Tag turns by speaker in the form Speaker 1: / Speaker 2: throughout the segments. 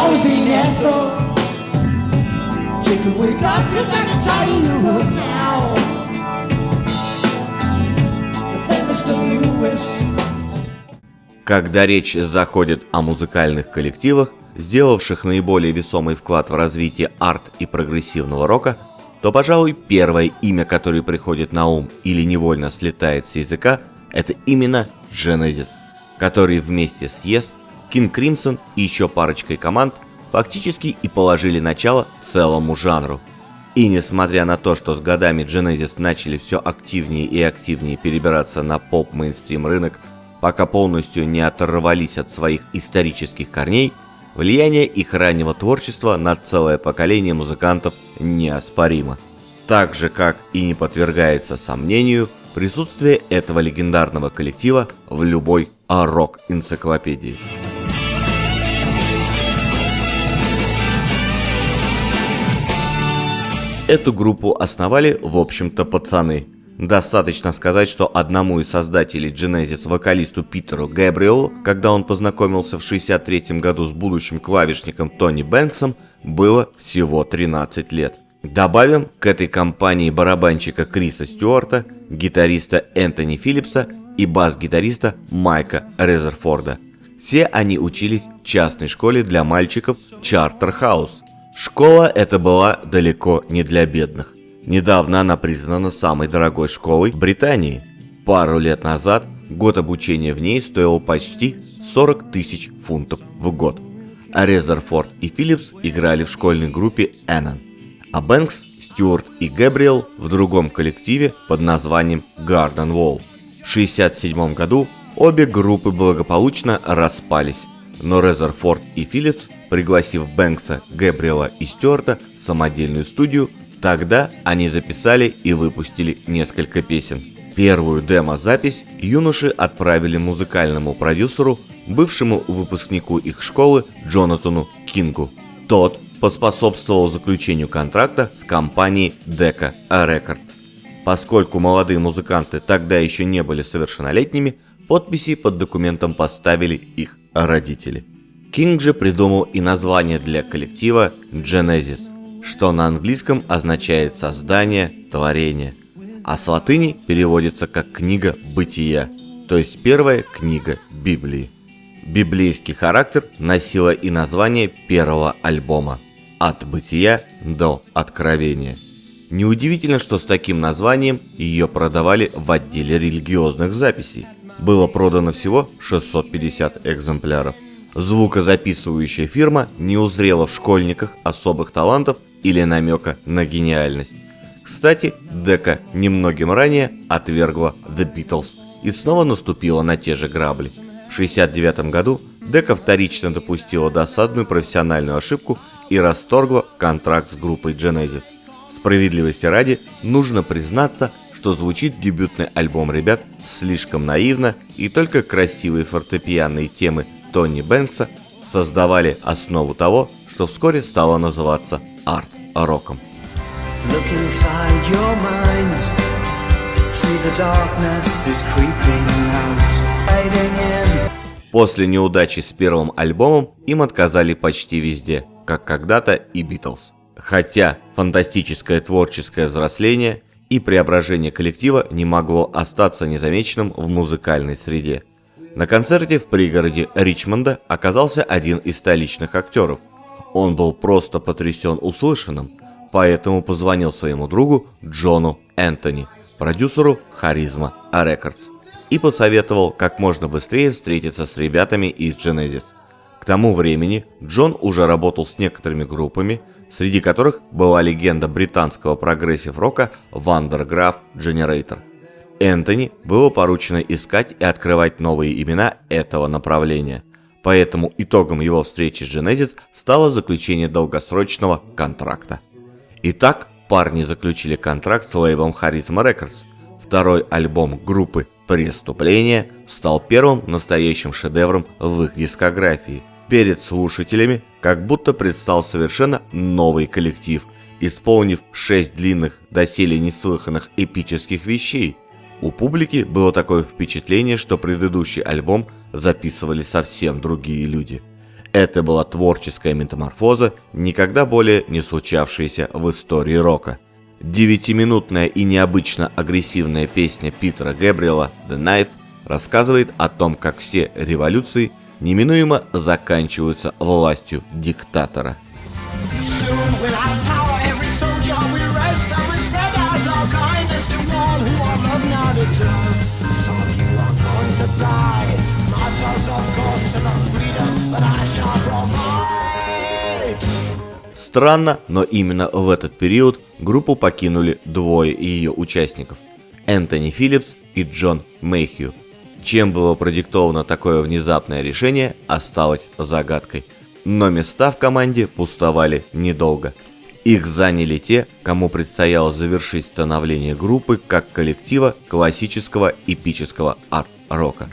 Speaker 1: always be natural. Chicken, wake up, you gotta tighten you up now. The famous Lewis.
Speaker 2: Когда речь заходит о музыкальных коллективах, сделавших наиболее весомый вклад в развитие арт и прогрессивного рока, то, пожалуй, первое имя, которое приходит на ум или невольно слетает с языка, это именно Genesis, который вместе с Yes, King Crimson и еще парочкой команд фактически и положили начало целому жанру. И несмотря на то, что с годами Genesis начали все активнее и активнее перебираться на поп-мейнстрим рынок, пока полностью не оторвались от своих исторических корней, влияние их раннего творчества на целое поколение музыкантов неоспоримо. Так же, как и не подвергается сомнению присутствие этого легендарного коллектива в любой рок-энциклопедии. Эту группу основали, в общем-то, пацаны. Достаточно сказать, что одному из создателей Genesis, вокалисту Питеру Гэбриэлу, когда он познакомился в 1963 году с будущим клавишником Тони Бэнксом, было всего 13 лет. Добавим к этой компании барабанщика Криса Стюарта, гитариста Энтони Филлипса и бас-гитариста Майка Резерфорда. Все они учились в частной школе для мальчиков Чартерхаус. Школа эта была далеко не для бедных. Недавно она признана самой дорогой школой в Британии. Пару лет назад год обучения в ней стоил почти 40 тысяч фунтов в год. А Резерфорд и Филлипс играли в школьной группе Эннон, а Бэнкс, Стюарт и Гэбриэл в другом коллективе под названием Garden Wall. В 1967 году обе группы благополучно распались, но Резерфорд и Филлипс, пригласив Бэнкса, Гэбриэла и Стюарта в самодельную студию, тогда они записали и выпустили несколько песен. Первую демо-запись юноши отправили музыкальному продюсеру, бывшему выпускнику их школы Джонатану Кингу. Тот поспособствовал заключению контракта с компанией Decca Records. Поскольку молодые музыканты тогда еще не были совершеннолетними, подписи под документом поставили их родители. Кинг же придумал и название для коллектива Genesis, что на английском означает «создание», «творение», а с латыни переводится как «книга бытия», то есть первая книга Библии. Библейский характер носило и название первого альбома «От бытия до откровения». Неудивительно, что с таким названием ее продавали в отделе религиозных записей. Было продано всего 650 экземпляров. Звукозаписывающая фирма не узрела в школьниках особых талантов или намека на гениальность. Кстати, Decca немногим ранее отвергла The Beatles и снова наступила на те же грабли. В 1969 году Decca вторично допустила досадную профессиональную ошибку и расторгла контракт с группой Genesis. Справедливости ради, нужно признаться, что звучит дебютный альбом ребят слишком наивно, и только красивые фортепианные темы Тони Бэнкса создавали основу того, что вскоре стало называться арт-роком. После неудачи с первым альбомом им отказали почти везде, как когда-то и Beatles. Хотя фантастическое творческое взросление и преображение коллектива не могло остаться незамеченным в музыкальной среде. На концерте в пригороде Ричмонда оказался один из столичных актеров. Он был просто потрясен услышанным, поэтому позвонил своему другу Джону Энтони, продюсеру Charisma Records, и посоветовал как можно быстрее встретиться с ребятами из Genesis. К тому времени Джон уже работал с некоторыми группами, среди которых была легенда британского прогрессив-рока Вандер Граф Generator. Энтони было поручено искать и открывать новые имена этого направления, поэтому итогом его встречи с Genesis стало заключение долгосрочного контракта. Итак, парни заключили контракт с лейблом Charisma Records. Второй альбом группы «Преступление» стал первым настоящим шедевром в их дискографии. Перед слушателями как будто предстал совершенно новый коллектив, исполнив 6 длинных, доселе неслыханных эпических вещей. У публики было такое впечатление, что предыдущий альбом записывали совсем другие люди. Это была творческая метаморфоза, никогда более не случавшаяся в истории рока. 9-минутная и необычно агрессивная песня Питера Гэбриэла «The Knife» рассказывает о том, как все революции неминуемо заканчиваются властью диктатора. Странно, но именно в этот период группу покинули двое ее участников – Энтони Филлипс и Джон Мэйхью. Чем было продиктовано такое внезапное решение, осталось загадкой. Но места в команде пустовали недолго. Их заняли те, кому предстояло завершить становление группы как коллектива классического эпического арт-рока.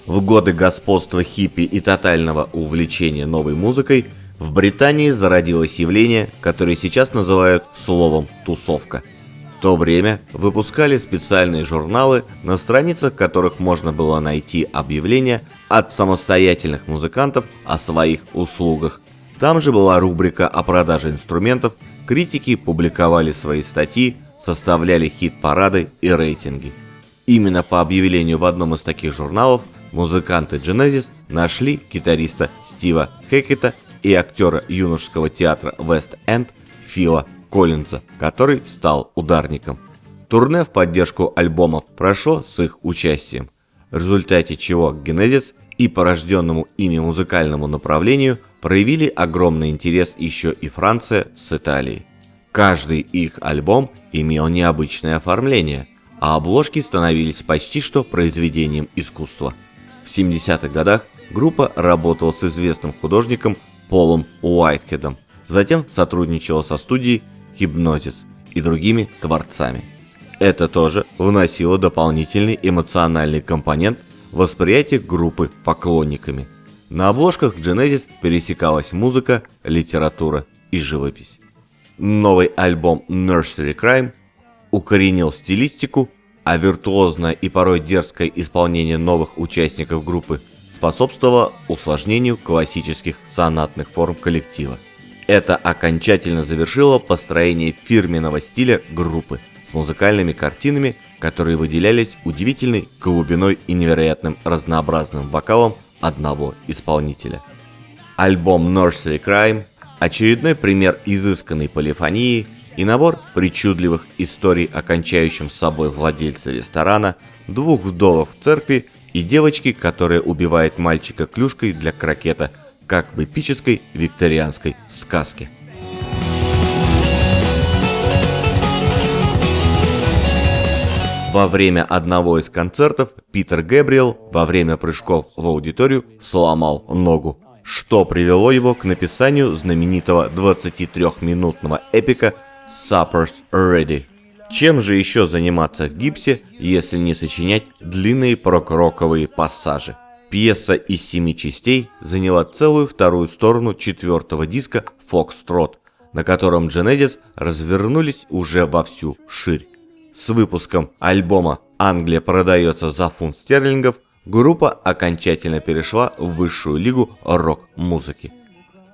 Speaker 2: В годы господства хиппи и тотального увлечения новой музыкой в Британии зародилось явление, которое сейчас называют словом «тусовка». В то время выпускали специальные журналы, на страницах которых можно было найти объявления от самостоятельных музыкантов о своих услугах. Там же была рубрика о продаже инструментов, критики публиковали свои статьи, составляли хит-парады и рейтинги. Именно по объявлению в одном из таких журналов музыканты Genesis нашли гитариста Стива Хекета и актера юношеского театра Вест-Энд Фила Коллинза, который стал ударником. Турне в поддержку альбомов прошло с их участием, в результате чего к Genesis и порожденному ими музыкальному направлению проявили огромный интерес еще и Франция с Италией. Каждый их альбом имел необычное оформление, а обложки становились почти что произведением искусства. В 70-х годах группа работала с известным художником Полом Уайтхедом, затем сотрудничала со студией Hipgnosis и другими творцами. Это тоже вносило дополнительный эмоциональный компонент в восприятие группы поклонниками. На обложках Genesis пересекалась музыка, литература и живопись. Новый альбом Nursery Crime укоренил стилистику, а виртуозное и порой дерзкое исполнение новых участников группы способствовало усложнению классических сонатных форм коллектива. Это окончательно завершило построение фирменного стиля группы с музыкальными картинами, которые выделялись удивительной глубиной и невероятным разнообразным вокалом одного исполнителя. Альбом Nursery Crime – очередной пример изысканной полифонии и набор причудливых историй о кончающем с собой владельце ресторана, двух вдовах в церкви и девочки, которая убивает мальчика клюшкой для крокета, как в эпической викторианской сказке. Во время одного из концертов Питер Гэбриэл во время прыжков в аудиторию сломал ногу, что привело его к написанию знаменитого 23-минутного эпика «Supper's Ready». Чем же еще заниматься в гипсе, если не сочинять длинные прок-роковые пассажи? Пьеса из 7 частей заняла целую вторую сторону 4-го диска «Фокстрот», на котором Genesis развернулись уже во всю ширь. С выпуском альбома «Англия продается за фунт стерлингов» группа окончательно перешла в высшую лигу рок-музыки.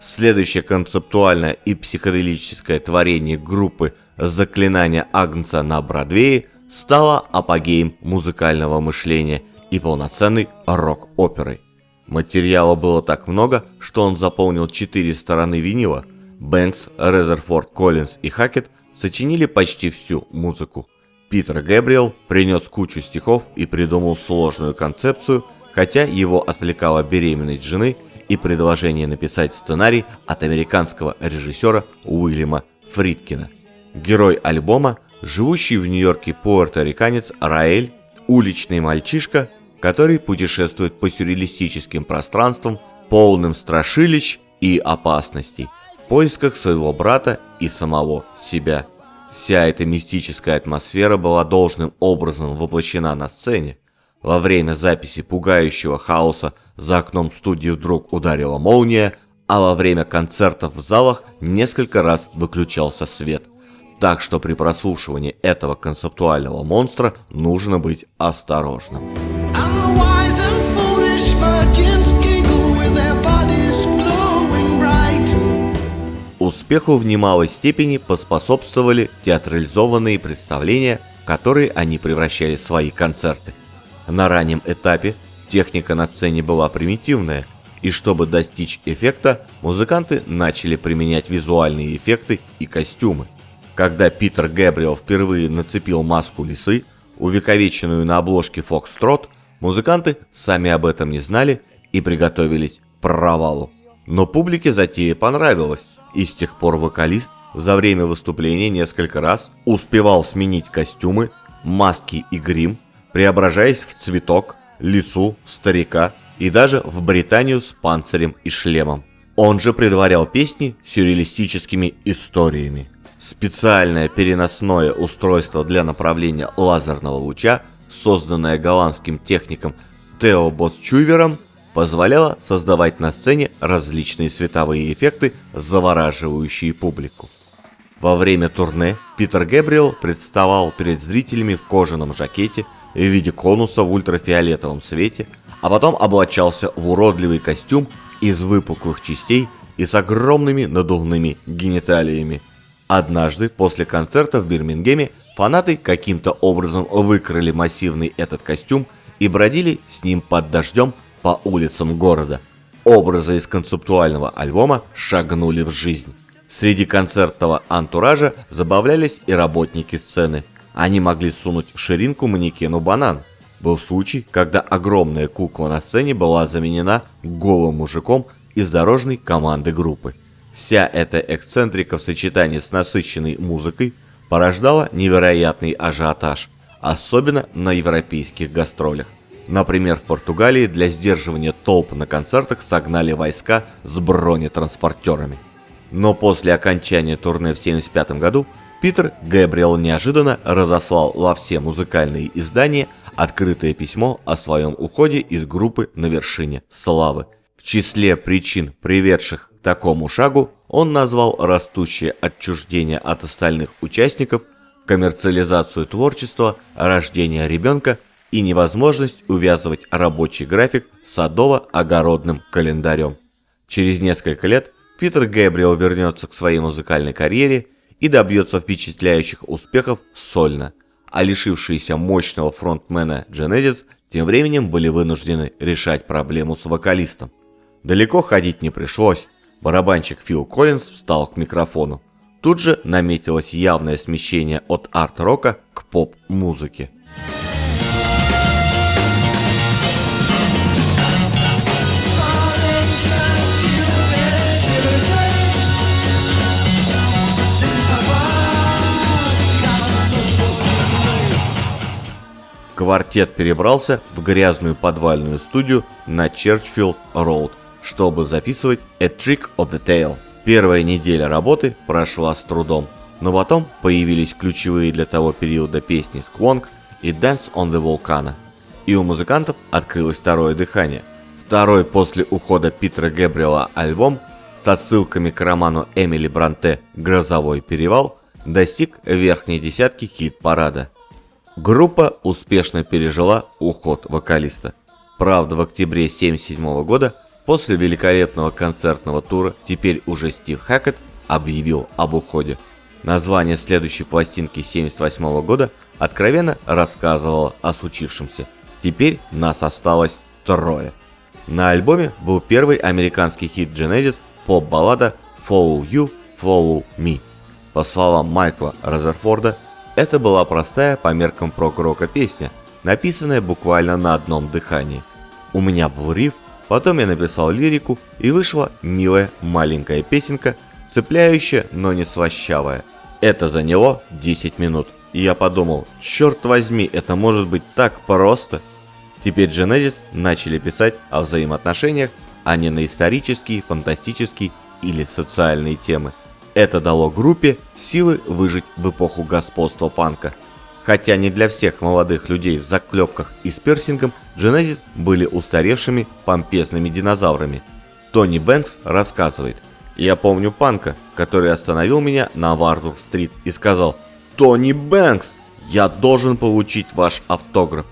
Speaker 2: Следующее концептуальное и психоделическое творение группы «Заклинание Агнца» на Бродвее стало апогеем музыкального мышления и полноценной рок-оперой. Материала было так много, что он заполнил 4 стороны винила. Бэнкс, Резерфорд, Коллинз и Хакет сочинили почти всю музыку. Питер Гэбриэл принес кучу стихов и придумал сложную концепцию, хотя его отвлекала беременность жены и предложение написать сценарий от американского режиссера Уильяма Фридкина. Герой альбома – живущий в Нью-Йорке пуэрториканец Раэль, уличный мальчишка, который путешествует по сюрреалистическим пространствам, полным страшилищ и опасностей, в поисках своего брата и самого себя. Вся эта мистическая атмосфера была должным образом воплощена на сцене. Во время записи пугающего хаоса за окном студии вдруг ударила молния, а во время концертов в залах несколько раз выключался свет. Так что при прослушивании этого концептуального монстра нужно быть осторожным.
Speaker 1: And the wise and foolish virgins giggle with their bodies glow.
Speaker 2: успеху в немалой степени поспособствовали театрализованные представления, в которые они превращали свои концерты. На раннем этапе техника на сцене была примитивная, и чтобы достичь эффекта, музыканты начали применять визуальные эффекты и костюмы. Когда Питер Гэбриэл впервые нацепил маску лисы, увековеченную на обложке Foxtrot, музыканты сами об этом не знали и приготовились к провалу. Но публике затея понравилась, и с тех пор вокалист за время выступления несколько раз успевал сменить костюмы, маски и грим, преображаясь в цветок, лису, старика и даже в Британию с панцирем и шлемом. Он же предварял песни сюрреалистическими историями. Специальное переносное устройство для направления лазерного луча, созданное голландским техником Тео Босчувером, позволяло создавать на сцене различные световые эффекты, завораживающие публику. Во время турне Питер Гэбриэл представал перед зрителями в кожаном жакете в виде конуса в ультрафиолетовом свете, а потом облачался в уродливый костюм из выпуклых частей и с огромными надувными гениталиями. Однажды после концерта в Бирмингеме фанаты каким-то образом выкрали массивный этот костюм и бродили с ним под дождем по улицам города. Образы из концептуального альбома шагнули в жизнь. Среди концертного антуража забавлялись и работники сцены. Они могли сунуть в ширинку манекену банан. Был случай, когда огромная кукла на сцене была заменена голым мужиком из дорожной команды группы. Вся эта эксцентрика в сочетании с насыщенной музыкой порождала невероятный ажиотаж, особенно на европейских гастролях. Например, в Португалии для сдерживания толп на концертах согнали войска с бронетранспортерами. Но после окончания турне в 1975 году Питер Гэбриэл неожиданно разослал во все музыкальные издания открытое письмо о своем уходе из группы на вершине славы. В числе причин, приведших к такому шагу, он назвал растущее отчуждение от остальных участников, коммерциализацию творчества, рождение ребенка и невозможность увязывать рабочий график с садово-огородным календарем. Через несколько лет Питер Гэбриэл вернется к своей музыкальной карьере и добьется впечатляющих успехов сольно, а лишившиеся мощного фронтмена Genesis тем временем были вынуждены решать проблему с вокалистом. Далеко ходить не пришлось, барабанщик Фил Коллинз встал к микрофону. Тут же наметилось явное смещение от арт-рока к поп-музыке. Квартет перебрался в грязную подвальную студию на Черчфилд-Роуд, чтобы записывать «A Trick of the Tail». Первая неделя работы прошла с трудом, но потом появились ключевые для того периода песни «Squonk» и «Dance on the Volcano», и у музыкантов открылось второе дыхание. Второй после ухода Питера Гэбриэла альбом с отсылками к роману Эмили Бронте «Грозовой перевал» достиг верхней десятки хит-парада. Группа успешно пережила уход вокалиста. Правда, в октябре 1977 года, после великолепного концертного тура, теперь уже Стив Хэккет объявил об уходе. Название следующей пластинки 1978 года откровенно рассказывало о случившемся. Теперь нас осталось трое. На альбоме был первый американский хит Genesis, поп-баллада «Follow You, Follow Me». По словам Майкла Разерфорда, это была простая по меркам прог-рока песня, написанная буквально на одном дыхании. У меня был риф, потом я написал лирику, и вышла милая маленькая песенка, цепляющая, но не слащавая. Это заняло 10 минут, и я подумал, черт возьми, это может быть так просто. Теперь Genesis начали писать о взаимоотношениях, а не на исторические, фантастические или социальные темы. Это дало группе силы выжить в эпоху господства панка. Хотя не для всех молодых людей в заклепках и с пирсингом Genesis были устаревшими помпезными динозаврами. Тони Бэнкс рассказывает: «Я помню панка, который остановил меня на Вардур-стрит и сказал: "Тони Бэнкс, я должен получить ваш автограф".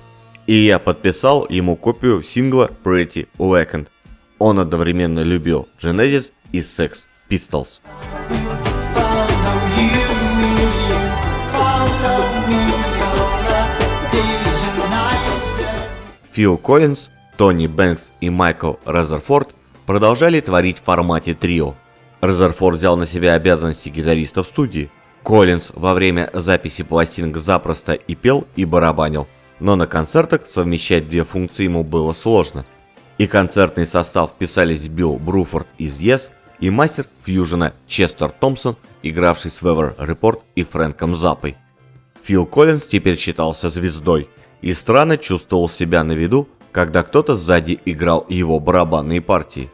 Speaker 2: И я подписал ему копию сингла Pretty Weekend. Он одновременно любил Genesis и Sex Pistols. Фил Коллинз, Тони Бэнкс и Майкл Резерфорд продолжали творить в формате трио. Резерфорд взял на себя обязанности гитариста в студии. Коллинз во время записи пластинок запросто и пел, и барабанил, но на концертах совмещать две функции ему было сложно. И концертный состав вписались Билл Бруфорд из Yes и мастер фьюжена Честер Томпсон, игравший с Weather Report и Фрэнком Заппой. Фил Коллинз теперь считался звездой и странно чувствовал себя на виду, когда кто-то сзади играл его барабанные партии.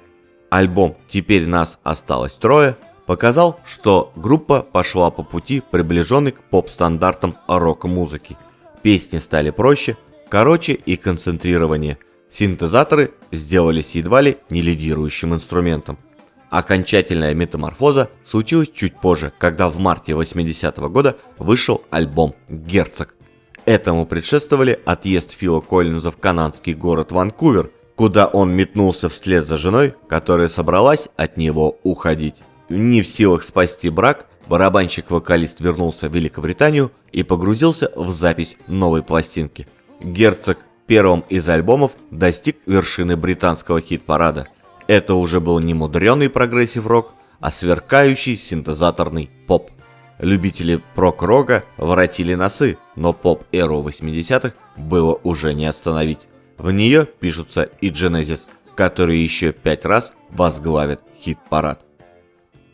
Speaker 2: Альбом «Теперь нас осталось трое» показал, что группа пошла по пути, приближенной к поп-стандартам рок-музыки. Песни стали проще, короче и концентрированнее. Синтезаторы сделались едва ли не лидирующим инструментом. Окончательная метаморфоза случилась чуть позже, когда в марте 80-го года вышел альбом «Герцог». Этому предшествовали отъезд Фила Коллинза в канадский город Ванкувер, куда он метнулся вслед за женой, которая собралась от него уходить. Не в силах спасти брак, барабанщик-вокалист вернулся в Великобританию и погрузился в запись новой пластинки. «Герцог» первым из альбомов достиг вершины британского хит-парада. Это уже был не мудреный прогрессив-рок, а сверкающий синтезаторный поп. Любители прок-рока воротили носы, но поп-эру 80-х было уже не остановить. В нее пишутся и Genesis, которые еще 5 раз возглавят хит-парад.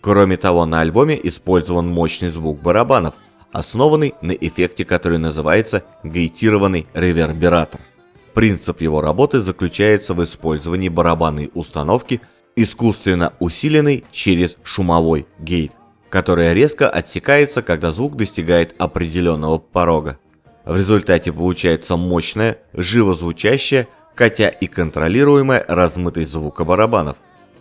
Speaker 2: Кроме того, на альбоме использован мощный звук барабанов, основанный на эффекте, который называется гейтированный ревербератор. Принцип его работы заключается в использовании барабанной установки, искусственно усиленной через шумовой гейт, которая резко отсекается, когда звук достигает определенного порога. В результате получается мощная, живо звучащая, хотя и контролируемая размытость звука барабанов.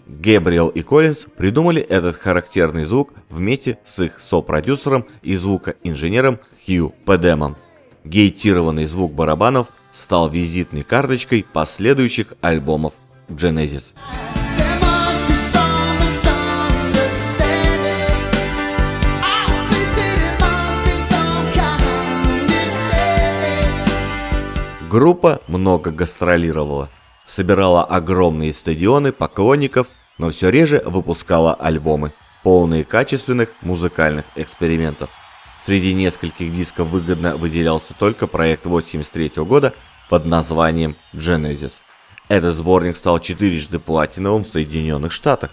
Speaker 2: Гэбриэл и Коллинз придумали этот характерный звук вместе с их сопродюсером и звукоинженером Хью Педемом. Гейтированный звук барабанов стал визитной карточкой последующих альбомов Genesis. Группа много гастролировала, собирала огромные стадионы поклонников, но все реже выпускала альбомы, полные качественных музыкальных экспериментов. Среди нескольких дисков выгодно выделялся только проект 1983 года под названием Genesis. Этот сборник стал 4-жды платиновым в Соединенных Штатах.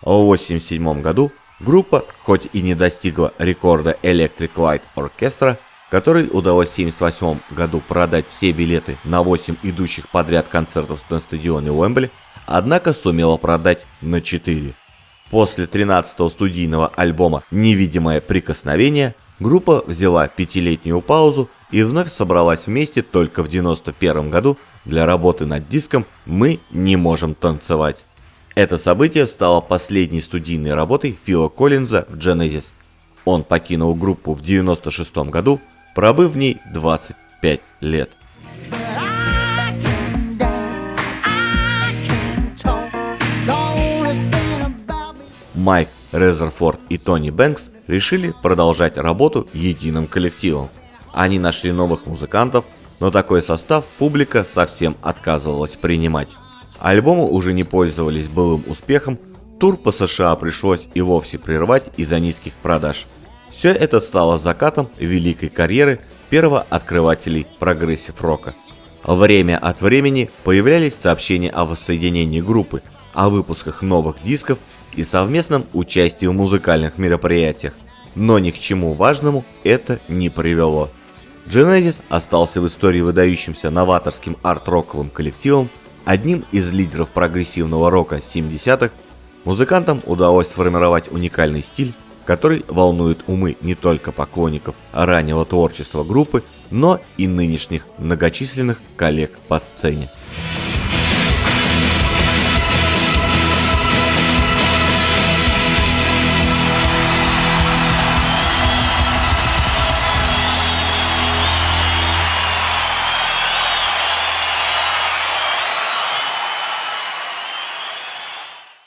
Speaker 2: В 1987 году группа, хоть и не достигла рекорда Electric Light Orchestra, который удалось в 1978 году продать все билеты на 8 идущих подряд концертов на стадионе Уэмбли, однако сумела продать на 4. После 13-го студийного альбома «Невидимое прикосновение» группа взяла 5-летнюю паузу и вновь собралась вместе только в 1991 году для работы над диском «Мы не можем танцевать». Это событие стало последней студийной работой Фила Коллинза в Genesis. Он покинул группу в 1996 году, пробыв в ней 25 лет. Майк Резерфорд и Тони Бэнкс решили продолжать работу единым коллективом. Они нашли новых музыкантов, но такой состав публика совсем отказывалась принимать. Альбомы уже не пользовались былым успехом, тур по США пришлось и вовсе прервать из-за низких продаж. Все это стало закатом великой карьеры первооткрывателей прогрессив-рока. Время от времени появлялись сообщения о воссоединении группы, о выпусках новых дисков и совместном участии в музыкальных мероприятиях, но ни к чему важному это не привело. Genesis остался в истории выдающимся новаторским арт-роковым коллективом, одним из лидеров прогрессивного рока 70-х. Музыкантам удалось сформировать уникальный стиль, который волнует умы не только поклонников раннего творчества группы, но и нынешних многочисленных коллег по сцене.